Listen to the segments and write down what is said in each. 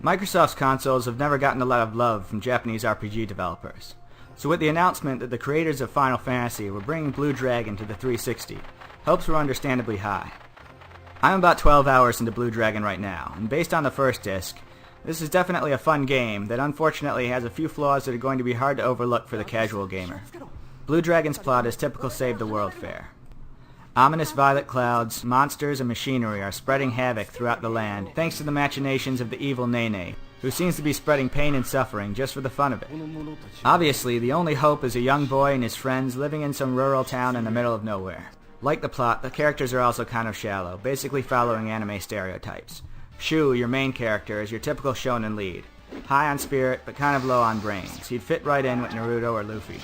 Microsoft's consoles have never gotten a lot of love from Japanese RPG developers. So with the announcement that the creators of Final Fantasy were bringing Blue Dragon to the 360, hopes were understandably high. I'm about 12 hours into Blue Dragon right now, and based on the first disc, this is definitely a fun game that unfortunately has a few flaws that are going to be hard to overlook for the casual gamer. Blue Dragon's plot is typical Save the World fare. Ominous violet clouds, monsters, and machinery are spreading havoc throughout the land thanks to the machinations of the evil Nene, who seems to be spreading pain and suffering just for the fun of it. Obviously, the only hope is a young boy and his friends living in some rural town in the middle of nowhere. Like the plot, the characters are also kind of shallow, basically following anime stereotypes. Shu, your main character, is your typical shonen lead. High on spirit, but kind of low on brains. He'd fit right in with Naruto or Luffy.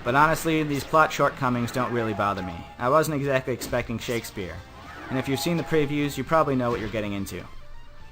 But honestly, these plot shortcomings don't really bother me. I wasn't exactly expecting Shakespeare. And if you've seen the previews, you probably know what you're getting into.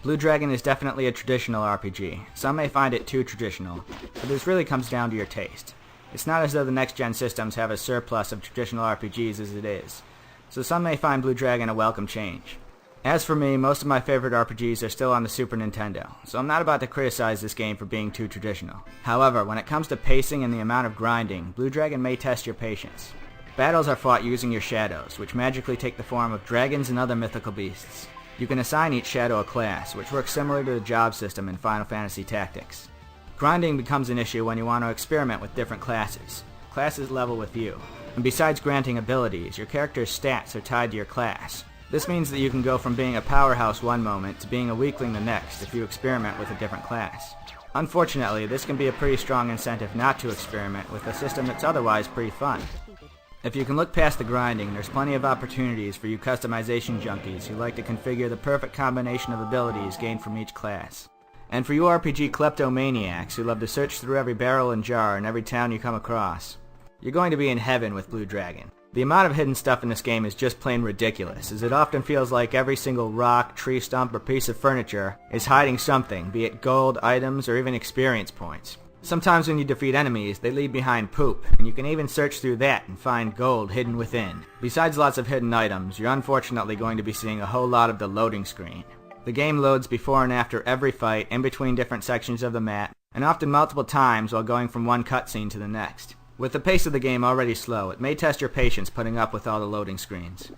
Blue Dragon is definitely a traditional RPG. Some may find it too traditional, but this really comes down to your taste. It's not as though the next-gen systems have a surplus of traditional RPGs as it is, so some may find Blue Dragon a welcome change. As for me, most of my favorite RPGs are still on the Super Nintendo, so I'm not about to criticize this game for being too traditional. However, when it comes to pacing and the amount of grinding, Blue Dragon may test your patience. Battles are fought using your shadows, which magically take the form of dragons and other mythical beasts. You can assign each shadow a class, which works similar to the job system in Final Fantasy Tactics. Grinding becomes an issue when you want to experiment with different classes. Classes level with you. And besides granting abilities, your character's stats are tied to your class. This means that you can go from being a powerhouse one moment to being a weakling the next if you experiment with a different class. Unfortunately, this can be a pretty strong incentive not to experiment with a system that's otherwise pretty fun. If you can look past the grinding, there's plenty of opportunities for you customization junkies who like to configure the perfect combination of abilities gained from each class. And for you RPG kleptomaniacs who love to search through every barrel and jar in every town you come across, you're going to be in heaven with Blue Dragon. The amount of hidden stuff in this game is just plain ridiculous, as it often feels like every single rock, tree stump, or piece of furniture is hiding something, be it gold, items, or even experience points. Sometimes when you defeat enemies, they leave behind poop, and you can even search through that and find gold hidden within. Besides lots of hidden items, you're unfortunately going to be seeing a whole lot of the loading screen. The game loads before and after every fight, in between different sections of the map, and often multiple times while going from one cutscene to the next. With the pace of the game already slow, it may test your patience putting up with all the loading screens.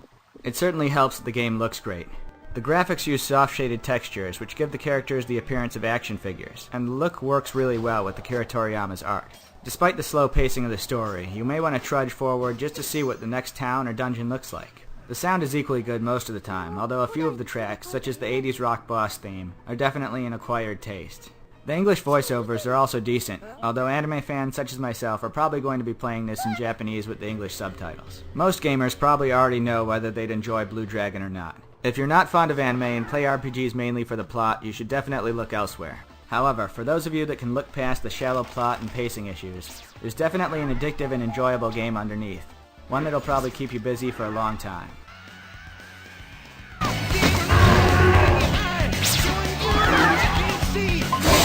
It certainly helps that the game looks great. The graphics use soft-shaded textures, which give the characters the appearance of action figures, and the look works really well with Akira Toriyama's art. Despite the slow pacing of the story, you may want to trudge forward just to see what the next town or dungeon looks like. The sound is equally good most of the time, although a few of the tracks, such as the 80s rock boss theme, are definitely an acquired taste. The English voiceovers are also decent, although anime fans such as myself are probably going to be playing this in Japanese with the English subtitles. Most gamers probably already know whether they'd enjoy Blue Dragon or not. If you're not fond of anime and play RPGs mainly for the plot, you should definitely look elsewhere. However, for those of you that can look past the shallow plot and pacing issues, there's definitely an addictive and enjoyable game underneath. One that'll probably keep you busy for a long time. See